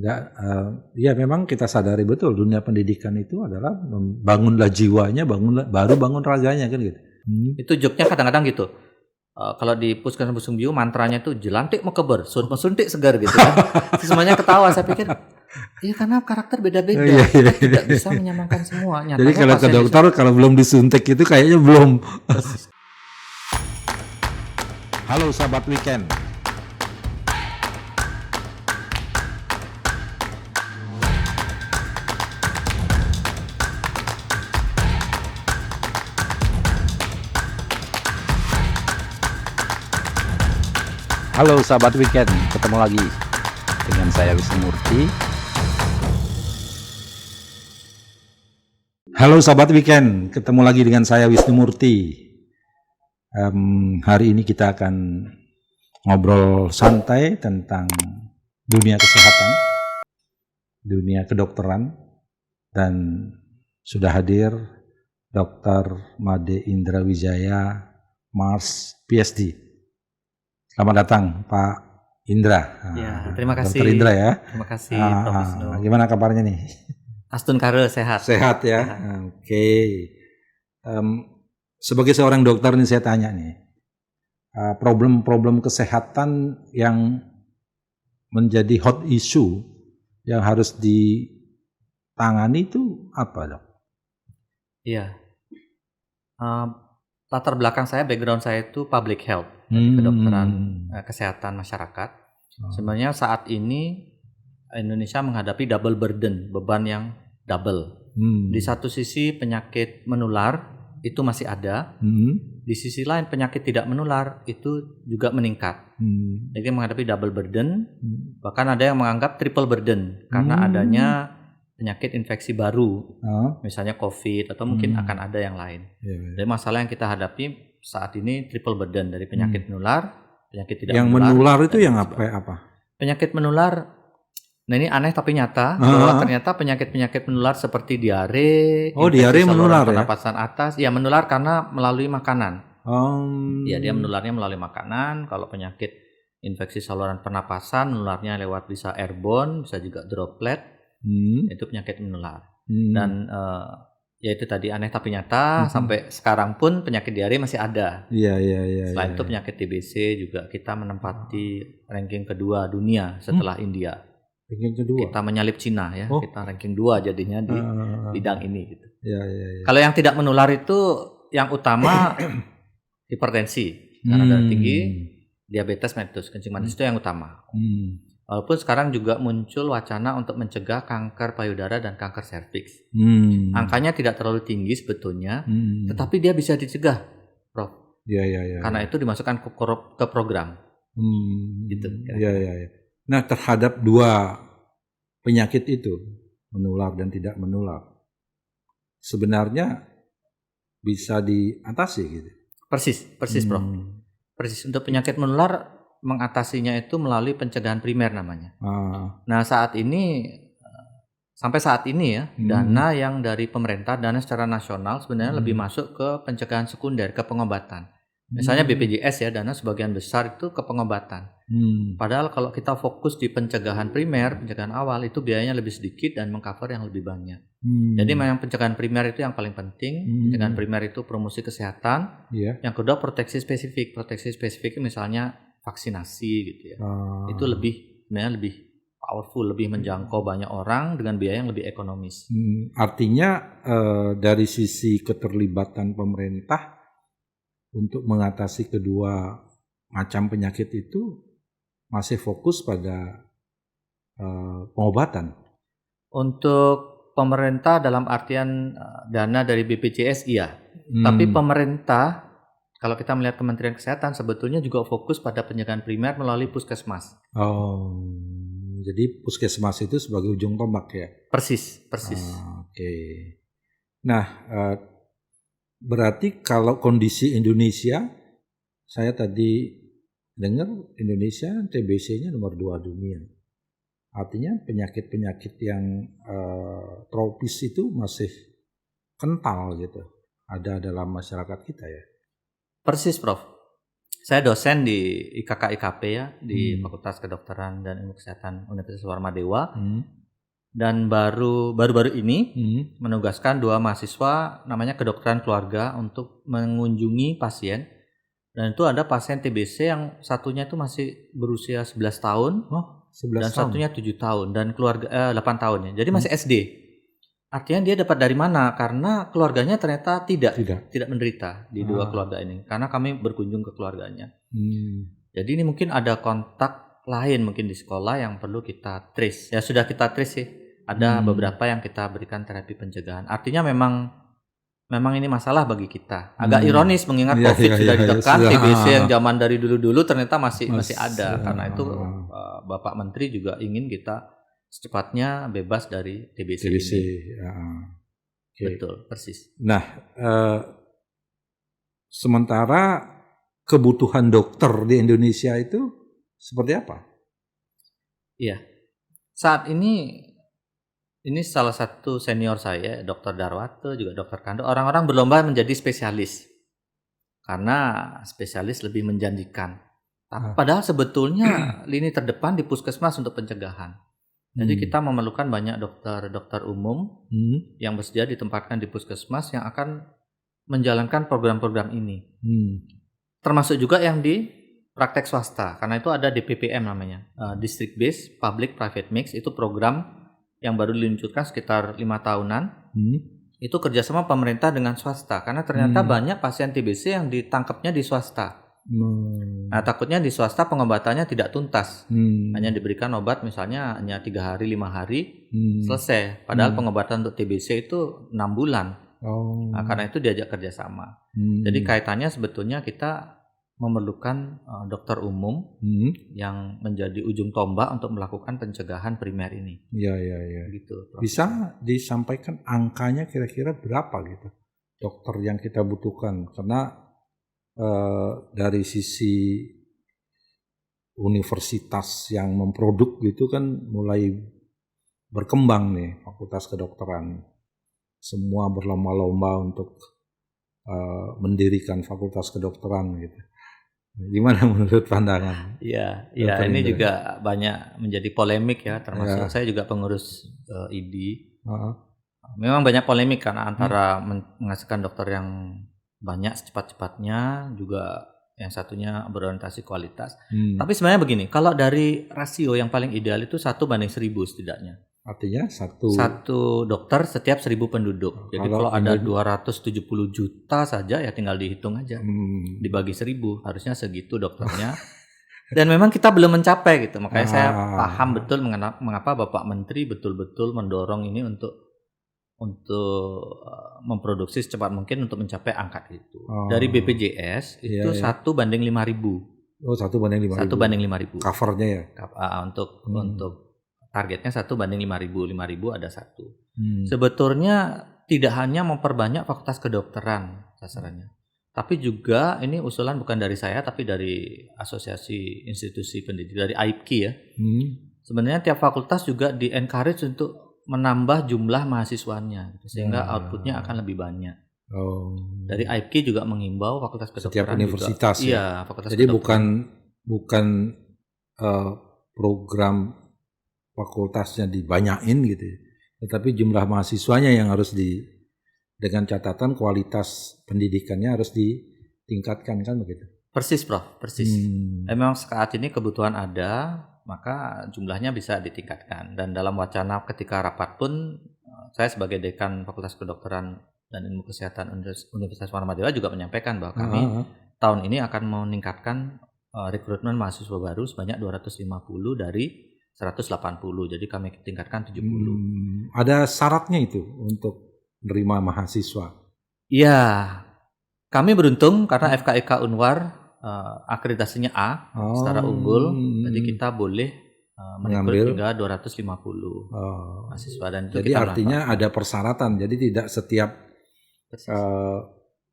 Enggak, ya memang kita sadari betul dunia pendidikan itu adalah bangunlah jiwanya, baru bangun raganya kan gitu. Itu joknya kadang-kadang gitu. Kalau di Puskesmas Busung Biu mantranya tuh jelantik mekeber, suntik segar gitu kan. Semuanya ketawa, saya pikir iya karena karakter beda-beda. Kita tidak bisa menyamakan semua. Nyatanya jadi kalau ke dokter kalau belum disuntik itu kayaknya belum. Halo sahabat weekend. Halo sahabat weekend, ketemu lagi dengan saya Wisnu Murti. Halo sahabat weekend, ketemu lagi dengan saya Wisnu Murti. Hari ini kita akan ngobrol santai tentang dunia kesehatan, dunia kedokteran, dan sudah hadir Dr. Made Indra Wijaya, Mars, PhD. Selamat datang Pak Indra. Ya, terima kasih. Dr. Indra ya. Terima kasih Prof. Wisnu. Gimana kabarnya nih? Astun Kare, sehat. Sehat ya. Oke. Sebagai seorang dokter nih saya tanya nih, problem-problem kesehatan yang menjadi hot issue yang harus ditangani itu apa dok? Iya. Latar belakang saya, background saya itu public health. Kedokteran kesehatan masyarakat. Sebenarnya saat ini Indonesia menghadapi double burden, beban yang double. Di satu sisi penyakit menular itu masih ada, di sisi lain penyakit tidak menular itu juga meningkat. Jadi menghadapi double burden, bahkan ada yang menganggap triple burden karena adanya penyakit infeksi baru, misalnya COVID atau mungkin akan ada yang lain. Jadi masalah yang kita hadapi saat ini triple burden dari penyakit menular, penyakit tidak yang menular. Yang menular itu yang apa? Penyakit menular, nah ini aneh tapi nyata, bahwa ternyata penyakit-penyakit menular seperti diare, diare menular pernapasan atas, ya menular karena melalui makanan. Ya dia menularnya melalui makanan. Kalau penyakit infeksi saluran pernapasan, menularnya lewat bisa airborne, bisa juga droplet, itu penyakit menular. Dan ya itu tadi aneh tapi nyata, sampai sekarang pun penyakit diare masih ada. Selain itu penyakit TBC juga kita menempati ranking kedua dunia setelah India. Ranking kedua. Kita menyalip Cina ya, kita ranking 2 jadinya di bidang ini gitu. Kalau yang tidak menular itu yang utama hipertensi, karena darah tinggi, diabetes mellitus, kencing manis itu yang utama. Walaupun sekarang juga muncul wacana untuk mencegah kanker payudara dan kanker serviks. Angkanya tidak terlalu tinggi sebetulnya, tetapi dia bisa dicegah, Prof. Karena itu dimasukkan ke program. Gitu. Nah, terhadap dua penyakit itu, menular dan tidak menular, sebenarnya bisa diatasi gitu. Persis, Prof. Persis. Untuk penyakit menular mengatasinya itu melalui pencegahan primer namanya. Nah saat ini sampai saat ini ya dana yang dari pemerintah, dana secara nasional sebenarnya lebih masuk ke pencegahan sekunder, ke pengobatan. Misalnya BPJS ya, dana sebagian besar itu ke pengobatan. Padahal kalau kita fokus di pencegahan primer, pencegahan awal itu biayanya lebih sedikit dan mengcover yang lebih banyak. Jadi memang pencegahan primer itu yang paling penting. Pencegahan primer itu promosi kesehatan. Yang kedua proteksi spesifik. Proteksi spesifik misalnya vaksinasi gitu ya. Itu sebenarnya lebih powerful, lebih menjangkau banyak orang dengan biaya yang lebih ekonomis. Artinya dari sisi keterlibatan pemerintah untuk mengatasi kedua macam penyakit itu masih fokus pada pengobatan. Untuk pemerintah dalam artian dana dari BPJS iya. Tapi pemerintah kalau kita melihat Kementerian Kesehatan sebetulnya juga fokus pada pencegahan primer melalui puskesmas. Jadi puskesmas itu sebagai ujung tombak ya? Persis. Oke. Nah, berarti kalau kondisi Indonesia, saya tadi dengar Indonesia TBC-nya nomor 2 dunia. Artinya penyakit-penyakit yang tropis itu masih kental gitu, ada dalam masyarakat kita ya? Persis, Prof. Saya dosen di IKK-IKP ya, di Fakultas Kedokteran dan Ilmu Kesehatan Universitas Warmadewa. Dan baru-baru ini menugaskan 2 mahasiswa namanya kedokteran keluarga untuk mengunjungi pasien. Dan itu ada pasien TBC yang satunya itu masih berusia 11 tahun. 11 dan tahun. satunya 7 tahun dan keluarga 8 tahun ya. Jadi masih SD. Artinya dia dapat dari mana? Karena keluarganya ternyata tidak menderita di 2 keluarga ini. Karena kami berkunjung ke keluarganya. Jadi ini mungkin ada kontak lain mungkin di sekolah yang perlu kita trace. Ya sudah kita trace sih. Ada beberapa yang kita berikan terapi pencegahan. Artinya memang ini masalah bagi kita. Agak ironis mengingat COVID sudah ditekan, TBC yang zaman dari dulu-dulu ternyata masih ada. Karena itu Bapak Menteri juga ingin kita secepatnya bebas dari TBC ini. Okay. Betul, persis. Nah, sementara kebutuhan dokter di Indonesia itu seperti apa? Iya, saat ini salah satu senior saya, Dr. Darwato, juga Dr. Kando, orang-orang berlomba menjadi spesialis. Karena spesialis lebih menjanjikan. Padahal sebetulnya lini terdepan di puskesmas untuk pencegahan. Jadi kita memerlukan banyak dokter umum yang bersedia ditempatkan di puskesmas yang akan menjalankan program-program ini. Termasuk juga yang di praktek swasta, karena itu ada DPPM namanya, District Based Public Private Mix, itu program yang baru diluncurkan sekitar 5 tahunan. Itu kerjasama pemerintah dengan swasta, karena ternyata banyak pasien TBC yang ditangkapnya di swasta. Nah, takutnya di swasta pengobatannya tidak tuntas, hanya diberikan obat misalnya hanya 3 hari 5 hari selesai, padahal pengobatan untuk TBC itu 6 bulan. Nah, karena itu diajak kerjasama. Jadi kaitannya sebetulnya kita memerlukan dokter umum yang menjadi ujung tombak untuk melakukan pencegahan primer ini. Iya. Gitu, Prof. Bisa disampaikan angkanya kira-kira berapa gitu dokter yang kita butuhkan? Karena dari sisi universitas yang memproduk gitu kan mulai berkembang nih fakultas kedokteran. Semua berlomba-lomba untuk mendirikan fakultas kedokteran gitu. Gimana menurut pandangan? Iya, ini juga banyak menjadi polemik ya, termasuk saya juga pengurus ID. Memang banyak polemik karena antara menghasilkan dokter yang banyak secepat-cepatnya, juga yang satunya berorientasi kualitas. Tapi sebenarnya begini, kalau dari rasio yang paling ideal itu 1:1000 setidaknya. Artinya satu dokter setiap 1000 penduduk. Jadi kalau ada 270 juta saja ya tinggal dihitung aja. Dibagi 1000, harusnya segitu dokternya. Dan memang kita belum mencapai gitu. Makanya saya paham betul mengapa Bapak Menteri betul-betul mendorong ini untuk memproduksi secepat mungkin untuk mencapai angka itu. Dari BPJS itu 1:5000. Oh, 1:5000. 1:5000. Covernya ya? Untuk targetnya 1:5000. 5.000 ada 1. Sebetulnya tidak hanya memperbanyak fakultas kedokteran sasarannya. Tapi juga ini usulan bukan dari saya tapi dari Asosiasi Institusi Pendidikan, dari AIPKI ya. Sebenarnya tiap fakultas juga di-encourage untuk menambah jumlah mahasiswanya sehingga outputnya akan lebih banyak. Dari AIPKI juga menghimbau fakultas kedokteran setiap universitas juga, ya. Fakultas jadi kedokteran. bukan program fakultasnya dibanyain gitu, tetapi jumlah mahasiswanya yang harus dengan catatan kualitas pendidikannya harus ditingkatkan kan begitu. Persis Prof, persis. Memang saat ini kebutuhan ada, maka jumlahnya bisa ditingkatkan. Dan dalam wacana ketika rapat pun, saya sebagai dekan Fakultas Kedokteran dan Ilmu Kesehatan Universitas Warmadewa juga menyampaikan bahwa kami tahun ini akan meningkatkan rekrutmen mahasiswa baru sebanyak 250 dari 180. Jadi kami tingkatkan 70. Ada syaratnya itu untuk menerima mahasiswa? Iya, kami beruntung karena FKIK Unwar akreditasinya A secara unggul, jadi kita boleh merekrut hingga 250 mahasiswa. Dan itu jadi artinya ada persyaratan, jadi tidak setiap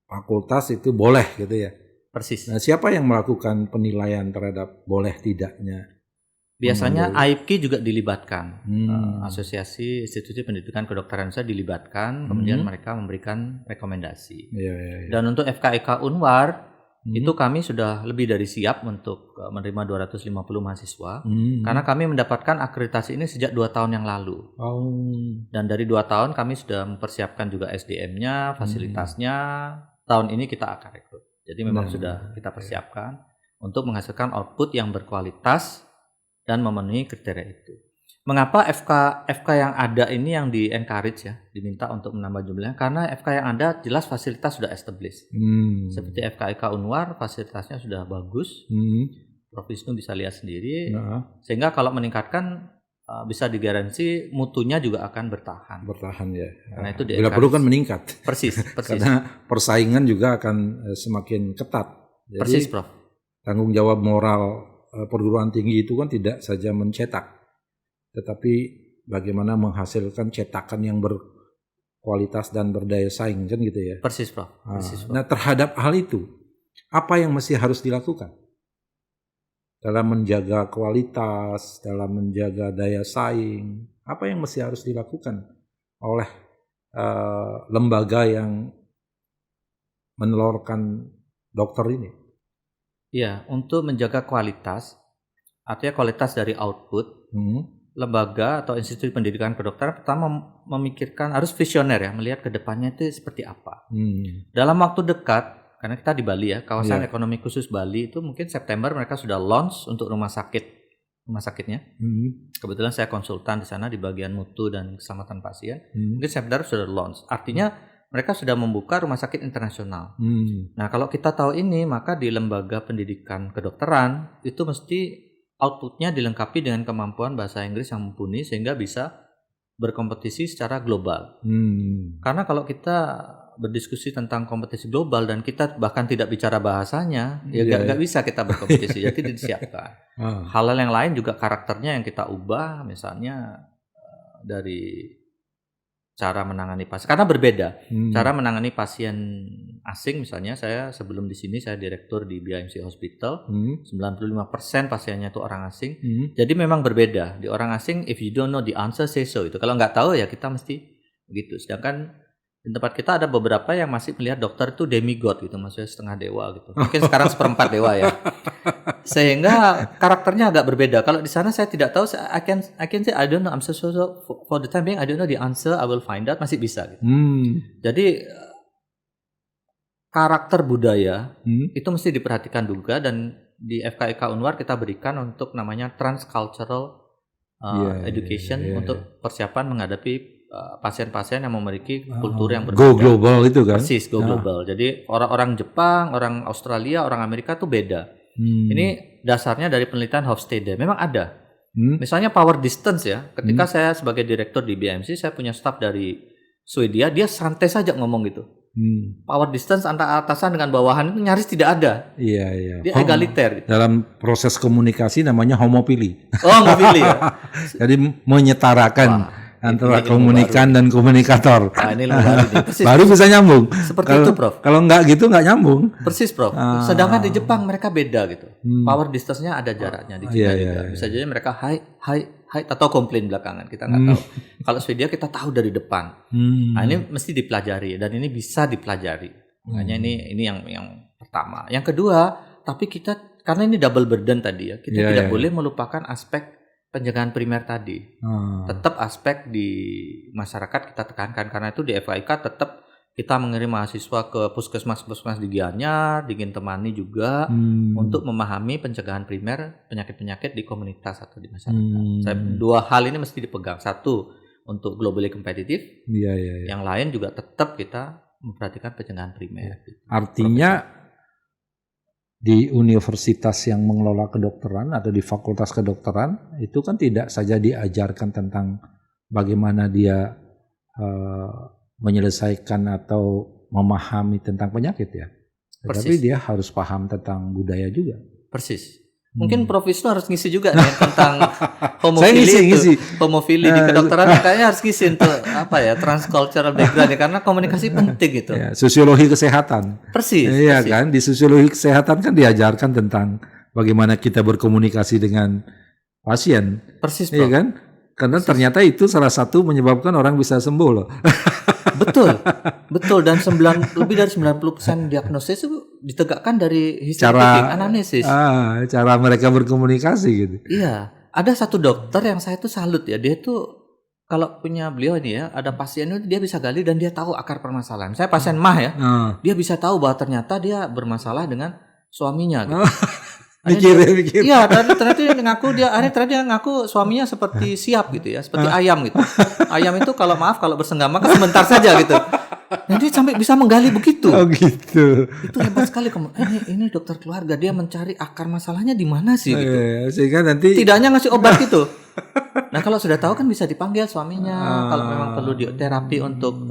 fakultas itu boleh gitu ya? Persis. Nah, siapa yang melakukan penilaian terhadap boleh tidaknya? Biasanya AIPKI juga dilibatkan, Asosiasi Institusi Pendidikan Kedokteran Indonesia dilibatkan, kemudian mereka memberikan rekomendasi. Dan untuk FKIK Unwar itu kami sudah lebih dari siap untuk menerima 250 mahasiswa karena kami mendapatkan akreditasi ini sejak 2 tahun yang lalu. Dan dari 2 tahun kami sudah mempersiapkan juga SDM-nya, fasilitasnya. Tahun ini kita akan rekrut. Jadi memang sudah kita persiapkan untuk menghasilkan output yang berkualitas dan memenuhi kriteria itu. Mengapa FK yang ada ini yang di encourage ya, diminta untuk menambah jumlahnya? Karena FK yang ada jelas fasilitas sudah established. Seperti FKIK Unwar fasilitasnya sudah bagus. Prof Wisnu bisa lihat sendiri. Sehingga kalau meningkatkan bisa digaransi mutunya juga akan bertahan. Bertahan ya. Karena itu bila perlu kan meningkat. Persis. Karena persaingan juga akan semakin ketat. Jadi, persis, Prof. Tanggung jawab moral perguruan tinggi itu kan tidak saja mencetak, tetapi bagaimana menghasilkan cetakan yang berkualitas dan berdaya saing, kan gitu ya. Persis, Prof. Persis, Prof. Nah, terhadap hal itu, apa yang mesti harus dilakukan dalam menjaga kualitas, dalam menjaga daya saing? Apa yang mesti harus dilakukan oleh lembaga yang menelurkan dokter ini? Ya, untuk menjaga kualitas, artinya kualitas dari output, lembaga atau institusi pendidikan kedokteran pertama memikirkan, harus visioner ya, melihat ke depannya itu seperti apa. Dalam waktu dekat, karena kita di Bali ya, kawasan ekonomi khusus Bali itu mungkin September mereka sudah launch untuk rumah sakitnya. Kebetulan saya konsultan di sana di bagian mutu dan keselamatan pasien. Mungkin September sudah launch. Artinya mereka sudah membuka rumah sakit internasional. Nah, kalau kita tahu ini, maka di lembaga pendidikan kedokteran itu mesti outputnya dilengkapi dengan kemampuan bahasa Inggris yang mumpuni sehingga bisa berkompetisi secara global. Karena kalau kita berdiskusi tentang kompetisi global dan kita bahkan tidak bicara bahasanya, ya nggak bisa kita berkompetisi. Jadi disiapkan. Hal-hal yang lain juga karakternya yang kita ubah, misalnya dari cara menangani pasien, karena berbeda. Cara menangani pasien asing, misalnya saya sebelum di sini saya direktur di BIMC Hospital, 95% pasiennya itu orang asing. Jadi memang berbeda. Di orang asing, if you don't know the answer, say so. Itu kalau nggak tahu ya kita mesti begitu. Sedangkan di tempat kita ada beberapa yang masih melihat dokter itu demigod gitu, maksudnya setengah dewa gitu. Mungkin sekarang seperempat dewa ya. Sehingga karakternya agak berbeda. Kalau di sana saya tidak tahu, I can say I don't know, I'm so for the time being I don't know the answer, I will find out, masih bisa gitu. Jadi karakter budaya itu mesti diperhatikan juga, dan di FKIK Unwar kita berikan untuk namanya transcultural education untuk persiapan menghadapi pasien-pasien yang memiliki kultur yang berbeda. Go global itu kan? Persis, go global. Jadi orang Jepang, orang Australia, orang Amerika itu beda. Ini dasarnya dari penelitian Hofstede. Memang ada. Misalnya power distance ya. Ketika saya sebagai direktur di BMC, saya punya staff dari Swedia, dia santai saja ngomong gitu. Power distance antara atasan dengan bawahan itu nyaris tidak ada. Iya. Dia egaliter. Gitu. Dalam proses komunikasi namanya homopili. Oh, homopili ya. Jadi menyetarakan antara komunikan dan komunikator. Nah, ini persis, baru bisa nyambung. Seperti itu, Prof. Kalau nggak gitu nggak nyambung. Persis, Prof. Sedangkan di Jepang mereka beda gitu. Power distance-nya ada jaraknya. Di Cina juga. Bisa jadi mereka hi atau komplain belakangan. Kita nggak tahu. Kalau Swedia kita tahu dari depan. Nah, ini mesti dipelajari dan ini bisa dipelajari. Makanya ini yang pertama. Yang kedua, tapi kita karena ini double burden tadi ya, kita tidak boleh melupakan aspek penjagaan primer tadi. Tetap aspek di masyarakat kita tekankan, karena itu di FKIK tetap kita mengirim mahasiswa ke puskesmas di Gianyar, di Gintemani juga untuk memahami pencegahan primer penyakit-penyakit di komunitas atau di masyarakat. Dua hal ini mesti dipegang. Satu untuk globally kompetitif, yang lain juga tetap kita memperhatikan pencegahan primer. Artinya di universitas yang mengelola kedokteran atau di fakultas kedokteran itu kan tidak saja diajarkan tentang bagaimana dia menyelesaikan atau memahami tentang penyakit ya, tetapi dia harus paham tentang budaya juga. Persis. Mungkin Prof Wisnu harus ngisi juga nih tentang homofili, homofili di kedokteran. Kayaknya harus ngisi untuk transcultural background ya, karena komunikasi penting gitu. Sosiologi kesehatan. Persis. Iya kan, di sosiologi kesehatan kan diajarkan tentang bagaimana kita berkomunikasi dengan pasien. Persis, iya kan? Karena ternyata itu salah satu menyebabkan orang bisa sembuh loh. Betul. Dan lebih dari 90% diagnosis itu ditegakkan dari history taking, anamnesis. Cara mereka berkomunikasi gitu. Iya, ada satu dokter yang saya tuh salut ya, dia tuh kalau punya beliau ini ya, ada pasien itu dia bisa gali dan dia tahu akar permasalahan. Saya pasien MAH ya, dia bisa tahu bahwa ternyata dia bermasalah dengan suaminya gitu. Mikir. Iya, ternyata dia ngaku suaminya seperti siap gitu ya, seperti ayam gitu. Ayam itu kalau bersenggama kan sebentar saja gitu. Nah, dia sampai bisa menggali begitu. Oh gitu. Itu hebat sekali. Ini dokter keluarga, dia mencari akar masalahnya di mana sih gitu. Sehingga nanti tidaknya ngasih obat gitu. Nah, kalau sudah tahu kan bisa dipanggil suaminya. Kalau memang perlu terapi untuk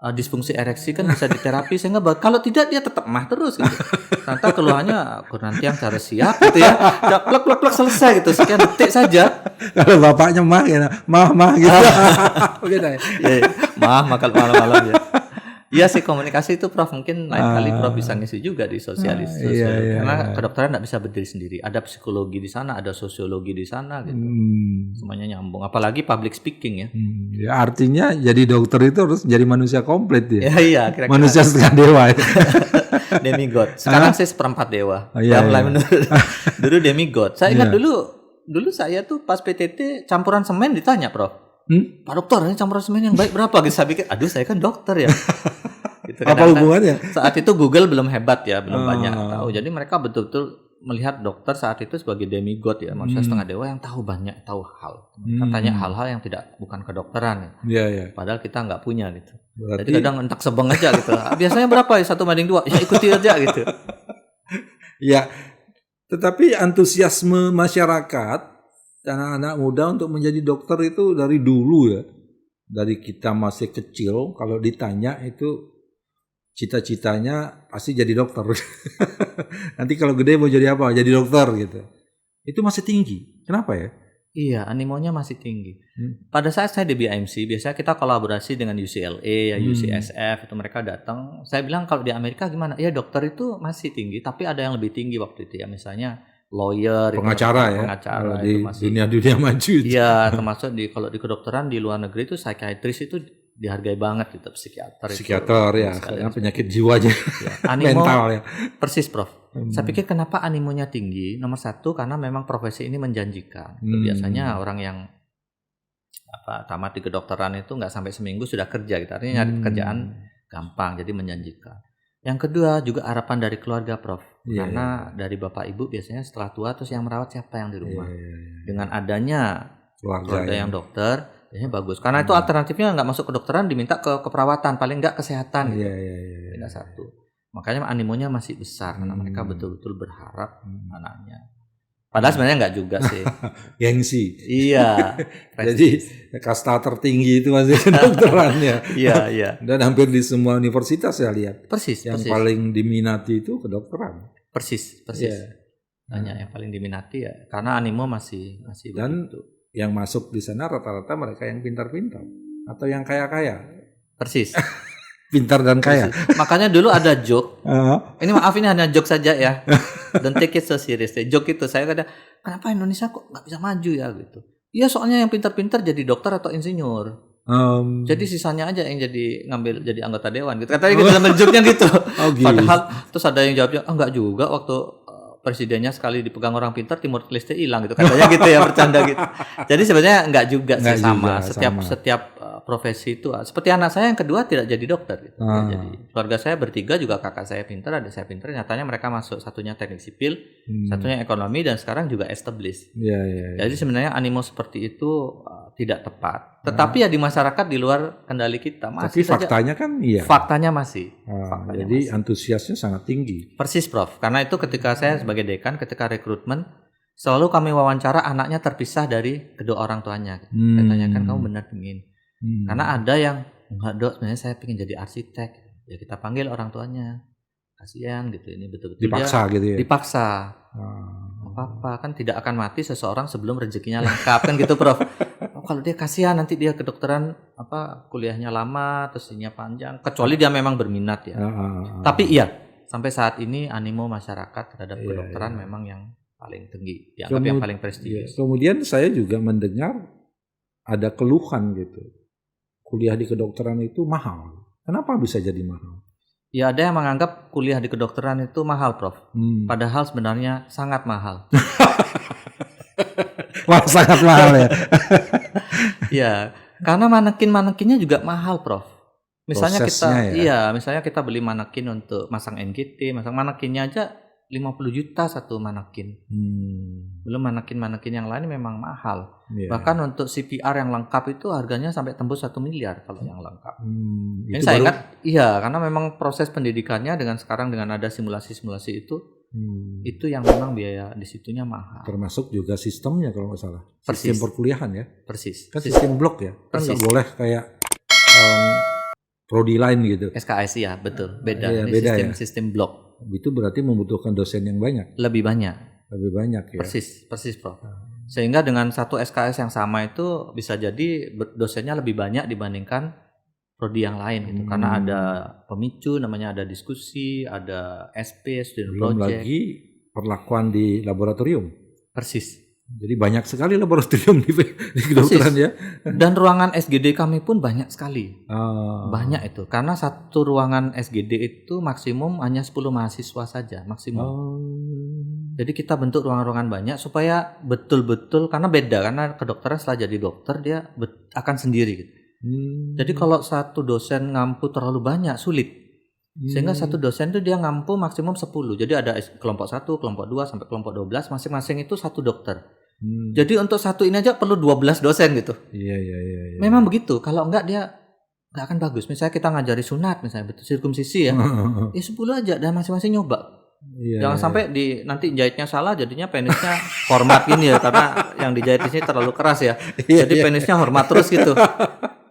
disfungsi ereksi kan bisa diterapi, sehingga kalau tidak dia tetap mah terus gitu. Ternyata keluhannya nanti yang cara siap gitu ya. Plek selesai gitu, sekian detik saja. Kalau bapaknya mah gitu. Begitu ya. Kalau malam-malam ya. Iya sih, komunikasi itu Prof, mungkin lain kali Prof bisa ngisi juga di sosialisasi. Karena kedokteran nggak bisa berdiri sendiri. Ada psikologi di sana, ada sosiologi di sana gitu. Semuanya nyambung. Apalagi public speaking ya. Ya artinya jadi dokter itu harus jadi manusia komplit ya. Iya, kira-kira. Manusia setengah dewa ya. Demigod. Sekarang saya seperempat dewa. Dulu demigod. Saya ingat dulu saya tuh pas PTT campuran semen ditanya Prof. Pak dokter, ini campuran semen yang baik berapa? Gitu. Saya pikir, saya kan dokter ya. Gitu, apa hubungannya? Saat itu Google belum hebat ya, belum banyak tahu. Jadi mereka betul-betul melihat dokter saat itu sebagai demigod ya, maksudnya setengah dewa yang tahu hal. Mereka tanya hal-hal yang bukan kedokteran ya. Iya. Padahal kita nggak punya gitu. Berarti, jadi kadang entak sebeng aja gitu. Biasanya berapa ya 1:2? Ya ikuti aja gitu. Ya, tetapi antusiasme masyarakat dan anak-anak muda untuk menjadi dokter itu dari dulu ya. Dari kita masih kecil, kalau ditanya itu cita-citanya pasti jadi dokter. Nanti kalau gede mau jadi apa? Jadi dokter gitu. Itu masih tinggi. Kenapa ya? Iya, animonya masih tinggi. Pada saat saya di BIMC, biasanya kita kolaborasi dengan UCLA, ya UCSF, itu mereka datang. Saya bilang kalau di Amerika gimana? Ya dokter itu masih tinggi, tapi ada yang lebih tinggi waktu itu ya. Misalnya lawyer, pengacara di dunia maju. Iya, termasuk kalau di kedokteran di luar negeri itu psikiatris itu dihargai banget gitu, psikiater ya, karena penyakit jiwanya, animo, mental ya. Persis Prof. Saya pikir kenapa animonya tinggi? Nomor satu karena memang profesi ini menjanjikan. Biasanya orang yang tamat di kedokteran itu nggak sampai seminggu sudah kerja gitu, artinya nyari pekerjaan gampang, jadi menjanjikan. Yang kedua juga harapan dari keluarga Prof. Karena dari bapak ibu biasanya setelah tua terus yang merawat siapa yang di rumah. Dengan adanya keluarga yang dokter, biasanya bagus. Karena itu alternatifnya nggak masuk kedokteran, diminta ke keperawatan, paling nggak kesehatan. Tidak satu. Makanya animonya masih besar karena mereka betul-betul berharap anaknya. Padahal sebenarnya nggak juga sih. Gengsi. Iya. Jadi kasta tertinggi itu masih kedokteran ya. Iya. Dan hampir di semua universitas saya lihat. Persis. Yang paling diminati itu kedokteran. Persis. Hanya yang paling diminati ya karena animo masih dan begitu. Yang masuk di sana rata-rata mereka yang pintar-pintar atau yang kaya-kaya. Persis. Pintar dan kaya. Makanya dulu ada joke. Ini maaf, ini hanya joke saja ya. Don't take it so serious. Joke itu saya kata, kenapa Indonesia kok nggak bisa maju ya gitu. Iya soalnya yang pintar-pintar jadi dokter atau insinyur. Jadi sisanya aja yang jadi anggota dewan gitu. Katanya gitu dalam joke-nya gitu. Padahal terus ada yang jawabnya, enggak juga waktu presidennya sekali dipegang orang pintar Timur Leste hilang gitu. Katanya gitu ya, bercanda gitu. Jadi sebenarnya enggak juga sih, sama. Setiap profesi itu seperti anak saya yang kedua tidak jadi dokter gitu. Jadi keluarga saya bertiga juga kakak saya pintar, adik saya pintar, nyatanya mereka masuk satunya teknik sipil, satunya ekonomi dan sekarang juga established. Jadi sebenarnya animo seperti itu tidak tepat. Tetapi ya di masyarakat di luar kendali kita masih. Tapi faktanya kan iya. Faktanya masih. Jadi antusiasnya sangat tinggi. Persis Prof. Karena itu ketika saya sebagai dekan ketika rekrutmen selalu kami wawancara anaknya terpisah dari kedua orang tuanya. Saya tanyakan kamu benar ingin. Karena ada yang enggak dok, sebenarnya saya ingin jadi arsitek. Ya kita panggil orang tuanya. Kasihan gitu, ini betul-betul dipaksa gitu ya. Dipaksa. Apa-apa kan tidak akan mati seseorang sebelum rezekinya lengkap kan gitu Prof. Kalau dia kasihan nanti dia kedokteran kuliahnya lama terus ininya panjang, kecuali dia memang berminat ya. Tapi iya, sampai saat ini animo masyarakat terhadap kedokteran memang yang paling tinggi, dianggap yang paling prestisius. Kemudian saya juga mendengar ada keluhan gitu. Kuliah di kedokteran itu mahal. Kenapa bisa jadi mahal? Ya ada yang menganggap kuliah di kedokteran itu mahal, Prof. Padahal sebenarnya sangat mahal. Wah, sangat mahal ya. Ya, karena manekin-manekinnya juga mahal, Prof. Misalnya Prosesnya misalnya kita beli manekin untuk masang NGT, masang manekinnya aja 50 juta satu manekin. Belum manekin-manekin yang lain memang mahal. Bahkan untuk CPR yang lengkap itu harganya sampai tembus 1 miliar kalau yang lengkap. Ini saya ingat, karena memang proses pendidikannya dengan sekarang dengan ada simulasi-simulasi itu yang memang biaya di situnya mahal. Termasuk juga sistemnya kalau nggak salah. Persis. Sistem perkuliahan ya. Persis. Kan sistem blok ya. Kan nggak boleh kayak prodi lain gitu. SKS ya, betul. Beda. Iya, ini beda sistem blok. Itu berarti membutuhkan dosen yang banyak. Lebih banyak ya. Persis Prof. Sehingga dengan satu SKS yang sama itu bisa jadi dosennya lebih banyak dibandingkan prodi yang lain gitu. Karena ada pemicu, namanya ada diskusi, ada SP, student belum project. Lagi perlakuan di laboratorium. Persis. Jadi banyak sekali laboratorium di kedokteran ya. Dan ruangan SGD kami pun banyak sekali. Banyak itu. Karena satu ruangan SGD itu maksimum hanya 10 mahasiswa saja. Maksimum. Jadi kita bentuk ruangan-ruangan banyak supaya betul-betul, karena beda. Karena kedokteran setelah jadi dokter dia akan sendiri gitu. Jadi kalau satu dosen ngampu terlalu banyak, sulit. Sehingga satu dosen itu dia ngampu maksimum 10. Jadi ada kelompok 1, kelompok 2 sampai kelompok 12, masing-masing itu satu dokter. Jadi untuk satu ini aja perlu 12 dosen gitu. Iya. Memang begitu. Kalau enggak dia enggak akan bagus. Misalnya kita ngajari sunat misalnya, betul sirkumsisi ya. 10 aja dan masing-masing nyoba. Jangan sampai nanti jahitnya salah jadinya penisnya hormat gini ya, karena yang dijahit di sini terlalu keras ya. Jadi penisnya hormat terus gitu.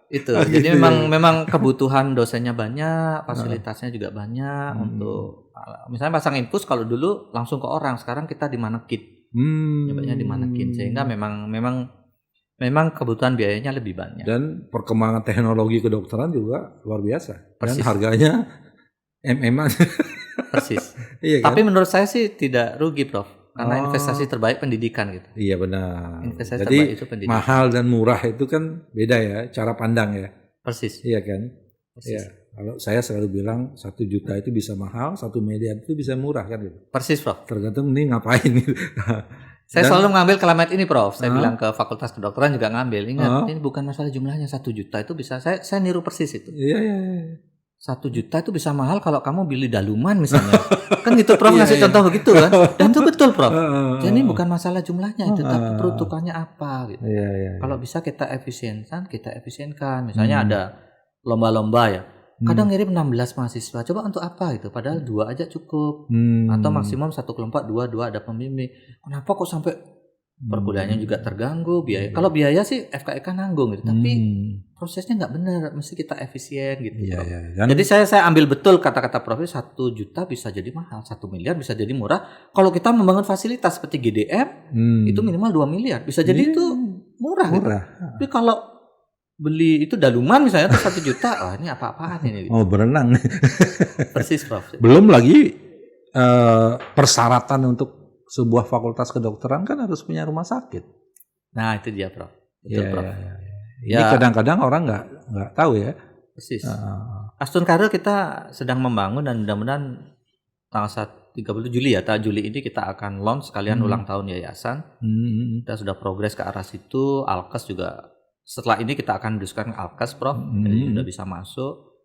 Itu. Jadi memang kebutuhan dosennya banyak, fasilitasnya juga banyak untuk misalnya pasang infus kalau dulu langsung ke orang, sekarang kita di manekin. Nyobanya di manekin, sehingga memang kebutuhan biayanya lebih banyak. Dan perkembangan teknologi kedokteran juga luar biasa. Dan harganya MM-an. Persis. Iya kan? Tapi menurut saya sih tidak rugi, Prof. Karena investasi terbaik pendidikan gitu. Iya benar. Investasi Jadi terbaik itu pendidikan. Mahal dan murah itu kan beda ya cara pandang ya. Persis. Iya kan? Persis. Iya. Kalau saya selalu bilang 1 juta itu bisa mahal, 1 miliar itu bisa murah kan gitu. Persis, Prof. Tergantung ini ngapain gitu. Saya selalu mengambil kelamat ini, Prof. Saya bilang ke Fakultas Kedokteran juga ngambil. Ingat, ini bukan masalah jumlahnya, 1 juta itu bisa saya niru persis itu. Iya. 1 juta itu bisa mahal kalau kamu beli daluman misalnya. Kan gitu Prof ngasih contoh begitu kan. Dan itu betul, Prof. Jadi bukan masalah jumlahnya itu, tapi peruntukannya apa gitu. Kalau bisa kita efisienkan. Misalnya ada lomba-lomba ya. Kadang ngirim 16 mahasiswa. Coba untuk apa gitu? Padahal 2 aja cukup. Atau maksimum satu kelompok 2 ada pembimbing. Kenapa kok sampai perkuliahannya juga terganggu biaya? Kalau biaya sih FKIK nanggung gitu. Tapi prosesnya nggak benar. Mesti kita efisien gitu. Jadi saya ambil betul kata-kata Prof. 1 juta bisa jadi mahal, 1 miliar bisa jadi murah. Kalau kita membangun fasilitas seperti GDM itu minimal 2 miliar. Bisa jadi itu murah. Gitu. Tapi kalau beli itu daluman misalnya tuh 1 juta, wah ini apa-apaan ini? Oh berenang. Persis, Prof. Belum lagi persyaratan untuk sebuah fakultas kedokteran kan harus punya rumah sakit. Nah itu dia, Prof. Betul, Prof. Ini kadang-kadang orang nggak tahu ya. Persis. Astun Karir kita sedang membangun dan mudah-mudahan tanggal 30 Juli ya, Juli ini kita akan launch sekalian ulang tahun yayasan. Kita sudah progres ke arah situ. Alkes juga setelah ini kita akan diskusikan Alkes, Prof. Jadi sudah bisa masuk.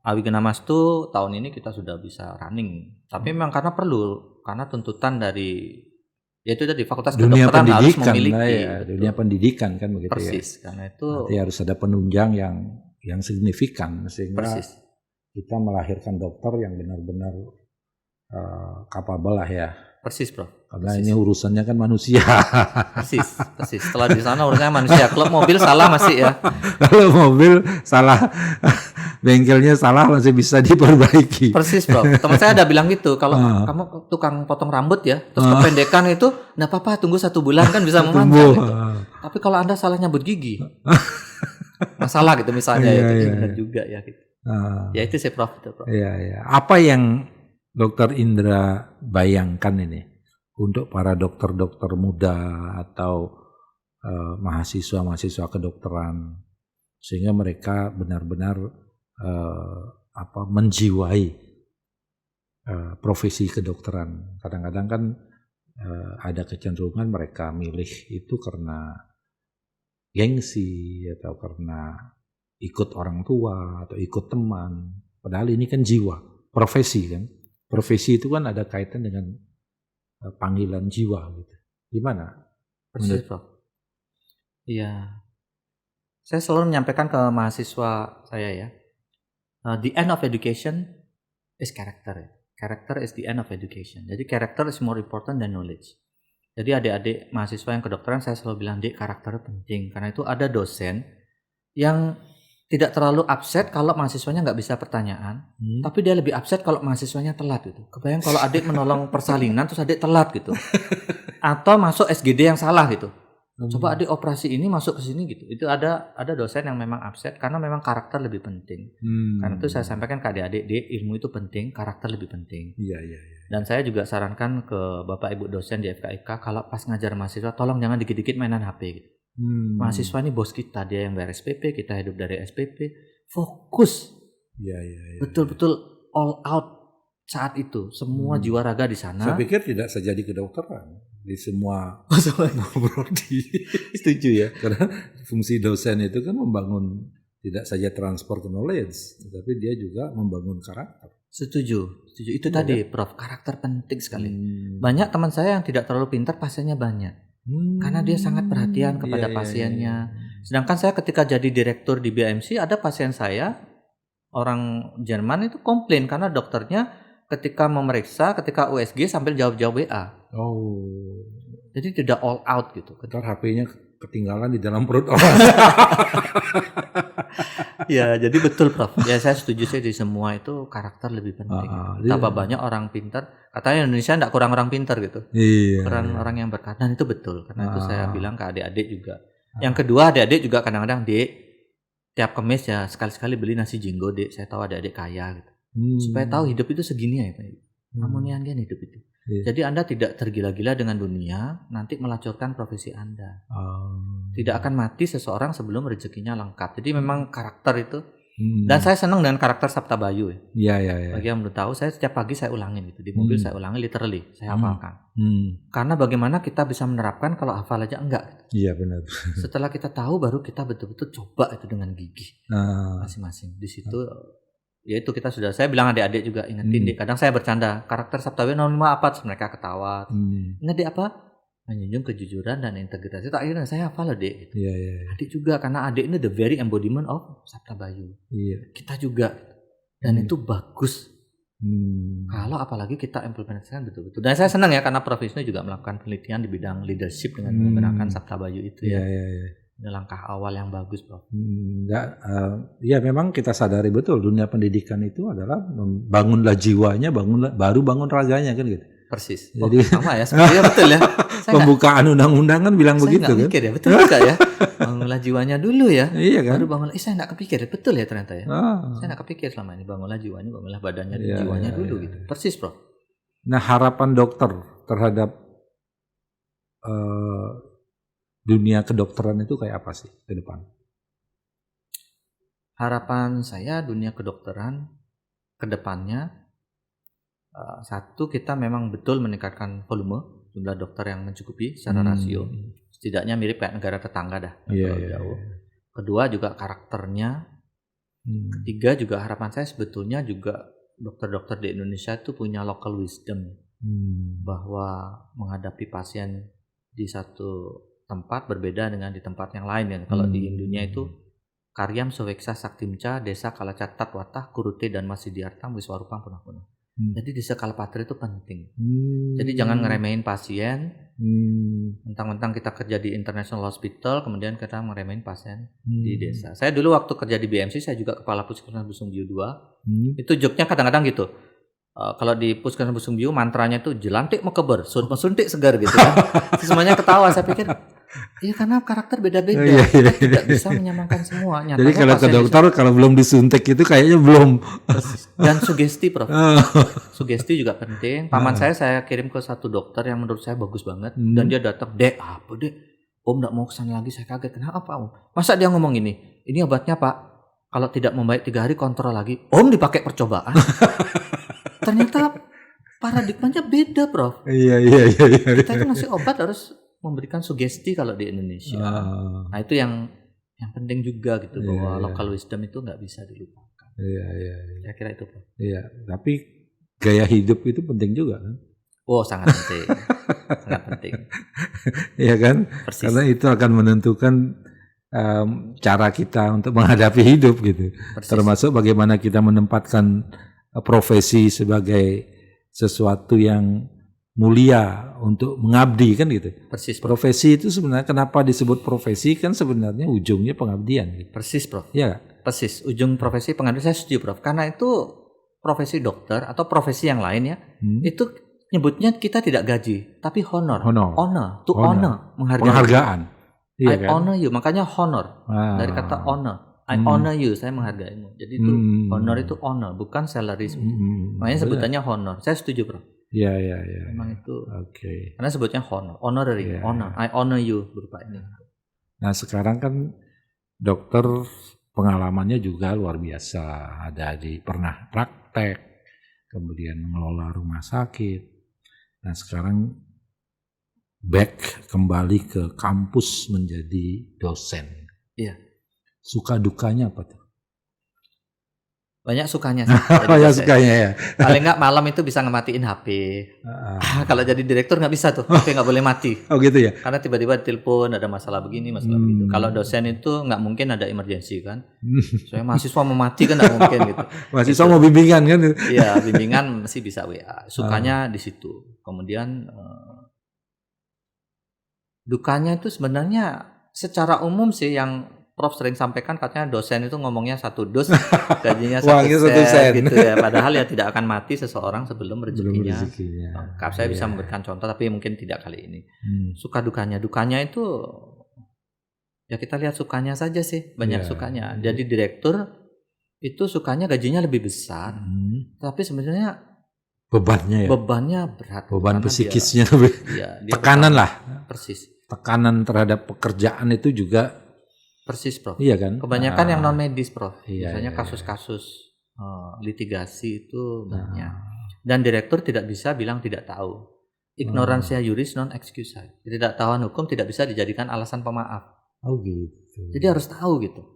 Awigenamastu tahun ini kita sudah bisa running. Tapi memang karena tuntutan dari yaitu tadi Fakultas Kedokteran harus memiliki dunia pendidikan kan begitu. Persis, ya. Karena itu nanti harus ada penunjang yang signifikan sehingga kita melahirkan dokter yang benar-benar capable lah ya. Persis, Prof. Karena ini urusannya kan manusia. Persis. Setelah di sana urusannya manusia. Kalau mobil salah masih ya. Kalau mobil salah, bengkelnya salah masih bisa diperbaiki. Persis, Prof. Teman saya ada bilang gitu. Kalau kamu tukang potong rambut ya, terus kependekan itu, nggak apa-apa, tunggu 1 bulan kan bisa memanjang. Gitu. Tapi kalau Anda salah nyabut gigi, masalah gitu misalnya itu benar juga ya. Gitu. Ya itu sih, Prof. Iya. Apa yang Dokter Indra bayangkan ini untuk para dokter-dokter muda atau mahasiswa-mahasiswa kedokteran sehingga mereka benar-benar menjiwai profesi kedokteran. Kadang-kadang kan ada kecenderungan mereka milih itu karena gengsi atau karena ikut orang tua atau ikut teman. Padahal ini kan jiwa, profesi kan. Profesi itu kan ada kaitan dengan panggilan jiwa gitu. Gimana? Persis, Prof. Iya. Saya selalu menyampaikan ke mahasiswa saya ya. The end of education is character. Character is the end of education. Jadi character is more important than knowledge. Jadi adik-adik mahasiswa yang kedokteran saya selalu bilang, Dek, karakter penting. Karena itu ada dosen yang tidak terlalu upset kalau mahasiswanya nggak bisa pertanyaan, tapi dia lebih upset kalau mahasiswanya telat gitu. Kebayang kalau adik menolong persalinan terus adik telat gitu, atau masuk SGD yang salah gitu. Coba adik operasi ini masuk ke sini gitu. Itu ada dosen yang memang upset karena memang karakter lebih penting. Karena itu saya sampaikan ke adik-adik, Dek, ilmu itu penting, karakter lebih penting. Iya. Dan saya juga sarankan ke Bapak Ibu dosen di FKIK kalau pas ngajar mahasiswa tolong jangan dikit-dikit mainan HP gitu. Mahasiswa ini bos kita, dia yang bayar SPP, kita hidup dari SPP. Fokus. Iya. Betul-betul all out saat itu. Semua jiwa raga di sana. Saya pikir tidak saja di kedokteran, di semua prodi. Setuju ya. Karena fungsi dosen itu kan membangun tidak saja transport knowledge, tapi dia juga membangun karakter. Setuju. Itu tadi, Prof. Karakter penting sekali. Banyak teman saya yang tidak terlalu pintar, pasiennya banyak. Karena dia sangat perhatian kepada pasiennya. Sedangkan saya ketika jadi direktur di BMC, ada pasien saya, orang Jerman itu komplain karena dokternya ketika memeriksa, ketika USG sambil jawab-jawab WA. Jadi tidak all out gitu. Ntar HP-nya ketinggalan di dalam perut orang. Ya, jadi betul, Prof. Ya, saya setuju sih di semua itu karakter lebih penting. Betapa banyak orang pintar, katanya Indonesia enggak kurang orang pintar gitu. Iya. Kurang orang yang berkat. Dan itu betul. Karena itu saya bilang ke adik-adik juga. Yang kedua, adik-adik juga kadang-kadang, Dek, tiap Kamis ya sekali-sekali beli nasi jinggo, Dek. Saya tahu adik-adik kaya gitu. Supaya tahu hidup itu segini ya, Pak. Harmonian hidup itu. Jadi Anda tidak tergila-gila dengan dunia, nanti melacurkan profesi Anda. Tidak akan mati seseorang sebelum rezekinya lengkap. Jadi memang karakter itu. Dan saya senang dengan karakter Sabta Bayu. Iya. Bagi yang belum tahu, saya setiap pagi saya ulangin gitu. Di mobil saya ulangi literally, saya hafalkan. Karena bagaimana kita bisa menerapkan kalau hafal aja enggak. Iya benar. Setelah kita tahu baru kita betul-betul coba itu dengan gigih. Masing-masing. Di situ ya itu kita sudah, saya bilang adik-adik juga ingetin, Dek, kadang saya bercanda, karakter Sabta Bayu 05 apa? Terus mereka ketawa. Ingat, Dek, apa? Menjunjung kejujuran dan integritas. Itu akhirnya saya hafal loh, Dek. Gitu. Iya. Adik juga, karena adik ini the very embodiment of Sabta Bayu. Iya. Kita juga. Dan itu bagus. Kalau apalagi kita implementasikan betul-betul. Dan saya senang ya karena Prof Wisnu juga melakukan penelitian di bidang leadership dengan menggunakan Sabta Bayu itu ya. Iya. Ini langkah awal yang bagus, Prof. Ya memang kita sadari betul dunia pendidikan itu adalah bangunlah jiwanya, baru bangun raganya kan gitu. Persis. Jadi sama ya, sebenarnya betul ya. Pembukaan undang-undang kan bilang begitu kan. Saya mikir ya, betul juga ya. Bangunlah jiwanya dulu ya. Iya kan. Baru bangunlah. Saya nggak kepikir, betul ya ternyata ya. Saya nggak kepikir selama ini, bangunlah jiwanya, bangunlah badannya, jiwanya dulu gitu. Persis, Prof. Nah, harapan dokter terhadap dunia kedokteran itu kayak apa sih ke depan? Harapan saya dunia kedokteran ke depannya, satu, kita memang betul meningkatkan volume jumlah dokter yang mencukupi secara rasio. Setidaknya mirip kayak negara tetangga dah. Jauh. Kedua juga karakternya. Ketiga juga harapan saya sebetulnya juga dokter-dokter di Indonesia itu punya local wisdom. Bahwa menghadapi pasien di satu tempat berbeda dengan di tempat yang lain kan. Kalau di Indonesia itu karyam soweksa saktimca desa kalacatat watah kurute dan masidiartam wiswarupam punah-punah. Jadi desa kalpatri itu penting. Jadi jangan ngeremehin pasien. Mentang-mentang kita kerja di international hospital kemudian kita ngeremehin pasien di desa. Saya dulu waktu kerja di BMC saya juga kepala Puskesmas Busung Biu 2. Itu joknya kadang-kadang gitu. Kalau di Puskesmas Busung Biu mantranya itu jelantik mekeber, suntik segar gitu kan. Semuanya ketawa, saya pikir iya karena karakter beda-beda. Kita tidak bisa menyamakan semua. Nyatanya jadi kalau ke dokter kalau belum disuntik itu kayaknya belum. Dan sugesti, Prof. Sugesti juga penting. Paman saya kirim ke satu dokter yang menurut saya bagus banget. Dan dia datang, Dek, Om gak mau kesana lagi, saya kaget. Kenapa Om? Masa dia ngomong ini obatnya Pak, Kalau tidak membaik 3 hari kontrol lagi. Om dipakai percobaan. Ternyata paradigmanya beda, Prof. Iya. Kita itu ngasih obat harus memberikan sugesti kalau di Indonesia. Nah itu yang penting juga gitu, bahwa local wisdom itu nggak bisa dilupakan. Iya. Saya kira itu, Prof. Iya, tapi gaya hidup itu penting juga kan? Oh, sangat penting. Sangat penting. Iya kan? Persis. Karena itu akan menentukan cara kita untuk menghadapi hidup gitu. Persis. Termasuk bagaimana kita menempatkan profesi sebagai sesuatu yang mulia untuk mengabdi kan gitu. Persis. Profesi itu sebenarnya kenapa disebut profesi kan sebenarnya ujungnya pengabdian gitu. Persis, Prof. Iya. Persis. Ujung profesi pengabdian, saya setuju, Prof. Karena itu profesi dokter atau profesi yang lain ya, itu nyebutnya kita tidak gaji, tapi honor. Honor. Menghargaan. Iya, I honor you, makanya honor. Dari kata honor. I honor you, saya menghargaimu. Jadi itu honor itu honor, bukan salary. Makanya sebutannya honor. Saya setuju, Bro. Iya. Memang itu. Oke. Karena sebutnya honor, honorary, honor. I honor you berupa ini. Nah, sekarang kan dokter pengalamannya juga luar biasa. Pernah praktek, kemudian mengelola rumah sakit. Nah, sekarang back kembali ke kampus menjadi dosen. Iya. Suka dukanya apa tuh? Banyak sukanya sih. Banyak sukanya ya. Paling nggak malam itu bisa ngematiin HP. Kalau jadi direktur nggak bisa tuh, HP nggak boleh mati. Oh gitu ya? Karena tiba-tiba telepon ada masalah begini, masalah begitu. Kalau dosen itu nggak mungkin ada emergensi kan. Saya mahasiswa mau mati kan nggak mungkin gitu. Mahasiswa mau bimbingan kan? Iya, bimbingan masih bisa WA. Sukanya di situ. Kemudian dukanya itu sebenarnya secara umum sih yang Prof sering sampaikan, katanya dosen itu ngomongnya 1 dos, gajinya 1 sen gitu ya. Padahal ya tidak akan mati seseorang sebelum rezekinya lengkap. Saya bisa memberikan contoh, tapi mungkin tidak kali ini. Suka dukanya itu ya kita lihat sukanya saja sih, banyak sukanya. Jadi direktur itu sukanya gajinya lebih besar, tapi sebenarnya bebannya berat. Beban psikisnya lebih tekanan lah. Persis. Tekanan terhadap pekerjaan itu juga. Persis, Prof. Iya kan? Kebanyakan yang non medis, Prof. Iya, misalnya kasus-kasus litigasi itu banyak. Dan direktur tidak bisa bilang tidak tahu. Ignorantia juris non excusa. Ketidaktahuan hukum tidak bisa dijadikan alasan pemaaf. Oh gitu. Jadi harus tahu gitu.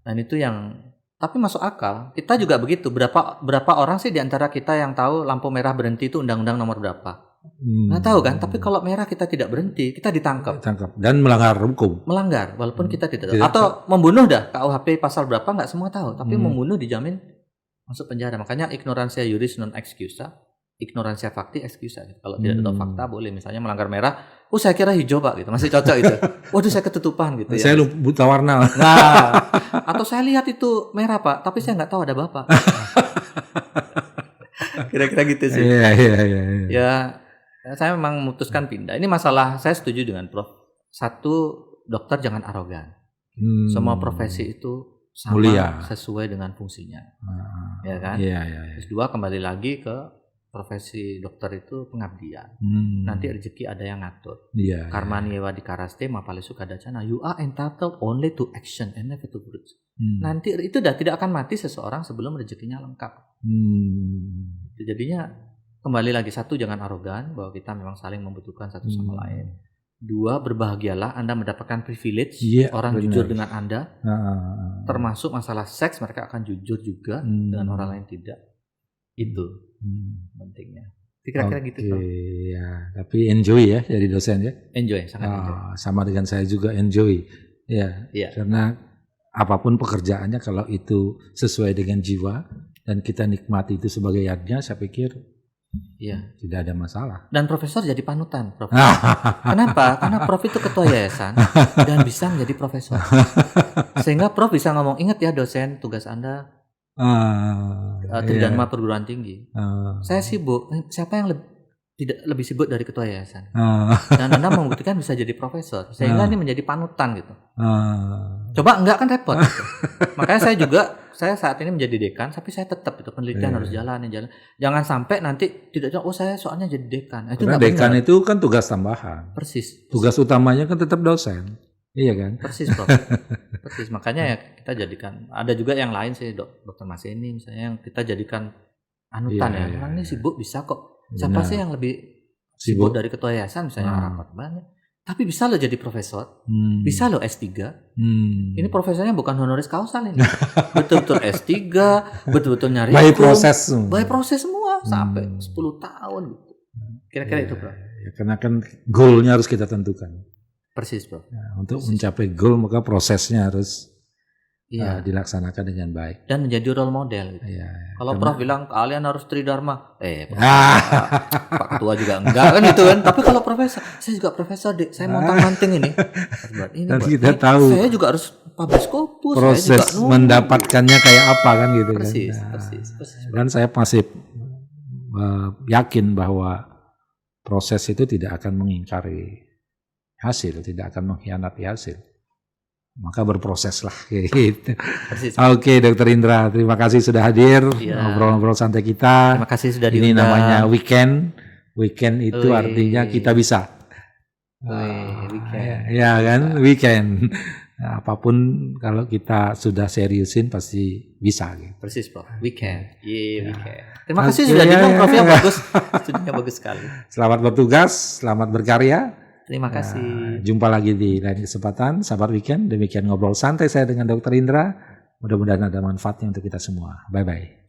Dan itu yang tapi masuk akal. Kita juga begitu. Berapa orang sih di antara kita yang tahu lampu merah berhenti itu undang-undang nomor berapa? Nggak tahu kan? Tapi kalau merah kita tidak berhenti, kita ditangkap. Dan melanggar hukum. Melanggar, walaupun kita tidak tahu. Atau membunuh dah, KUHP pasal berapa nggak semua tahu. Tapi membunuh dijamin masuk penjara. Makanya ignorantia juris non excusa, ignorantia facti excusa. Kalau tidak tahu fakta boleh. Misalnya melanggar merah, saya kira hijau Pak, gitu. Masih cocok itu. Waduh saya ketutupan gitu. Saya buta warna. Nah, atau saya lihat itu merah Pak, tapi saya nggak tahu ada Bapak. Kira-kira gitu sih. Iya. Ya. Saya memang memutuskan pindah. Ini masalah, saya setuju dengan Prof. 1, dokter jangan arogan. Semua profesi itu sama, mulia, sesuai dengan fungsinya. Ya kan? Iya. Terus 2, kembali lagi ke profesi dokter itu pengabdian. Nanti rezeki ada yang ngatur. Karma niwa dikaraste mapale sukadacana. You are entitled only to action and never to fruits. Nanti itu tidak akan mati seseorang sebelum rezekinya lengkap. Jadinya kembali lagi, 1, jangan arogan bahwa kita memang saling membutuhkan satu sama lain. 2, berbahagialah Anda mendapatkan privilege, orang jujur dengan Anda. Termasuk masalah seks, mereka akan jujur juga dengan orang lain tidak. Itu pentingnya. Kira-kira gitu. Ya, tapi enjoy ya jadi dosen ya. Enjoy, sangat enjoy. Sama dengan saya juga enjoy. Ya. Karena apapun pekerjaannya kalau itu sesuai dengan jiwa dan kita nikmati itu sebagai yardnya, saya pikir tidak ada masalah. Dan profesor jadi panutan, Prof. Kenapa? Karena Prof itu ketua yayasan dan bisa menjadi profesor. Sehingga Prof bisa ngomong, ingat ya dosen, tugas Anda Tridharma perguruan tinggi. Saya sibuk. Siapa yang lebih sibuk dari ketua yayasan? Dan Anda membuktikan bisa jadi profesor. Sehingga ini menjadi panutan gitu. Coba enggak kan repot. Gitu. Makanya saya saat ini menjadi dekan, tapi saya tetap itu penelitian harus jalan. Jangan sampai nanti tidak saya soalnya jadi dekan. Itu karena dekan itu kan tugas tambahan. Persis. Tugas utamanya kan tetap dosen. Iya kan? Persis Prof. Persis. Makanya ya kita jadikan, ada juga yang lain sih Dokter Mas ini misalnya yang kita jadikan anutan ya. Orang ini sibuk bisa kok. Siapa sih yang lebih sibuk dari ketua yayasan misalnya rapat banyak. Tapi bisa loh jadi profesor. Bisa loh S3. Ini profesornya bukan honoris causa ini. Betul-betul S3, betul-betul nyari by hukum, proses semua sampai 10 tahun gitu. Kira-kira itu, Bro. Ya, karena kan goalnya harus kita tentukan. Persis, Bro. Nah, untuk mencapai goal maka prosesnya harus dilaksanakan dengan baik dan menjadi role model gitu. Kalau Prof bilang kalian harus tridharma, Pak Ketua juga enggak kan gitu kan. Tapi kalau profesor, saya juga profesor Dek, saya montang-manting ini. Kita tahu. Saya juga harus publish Scopus, proses saya juga mendapatkannya kayak apa kan gitu persis, kan. Persis. Dan saya masih yakin bahwa proses itu tidak akan mengingkari hasil, tidak akan mengkhianati hasil. Maka berproseslah gitu. Oke, Dokter Indra, terima kasih sudah hadir ngobrol-ngobrol santai kita. Terima kasih sudah diundang. Ini namanya weekend. Weekend itu artinya kita bisa. Weekend. Ya kan, weekend. Nah, apapun kalau kita sudah seriusin pasti bisa gitu. Persis, Prof. Weekend. Weekend. Terima kasih sudah diundang, Prof. Ya bagus. Studinya bagus sekali. Selamat bertugas, selamat berkarya. Terima kasih. Jumpa lagi di lain kesempatan, sahabat weekend. Demikian ngobrol santai saya dengan Dokter Indra. Mudah-mudahan ada manfaatnya untuk kita semua. Bye-bye.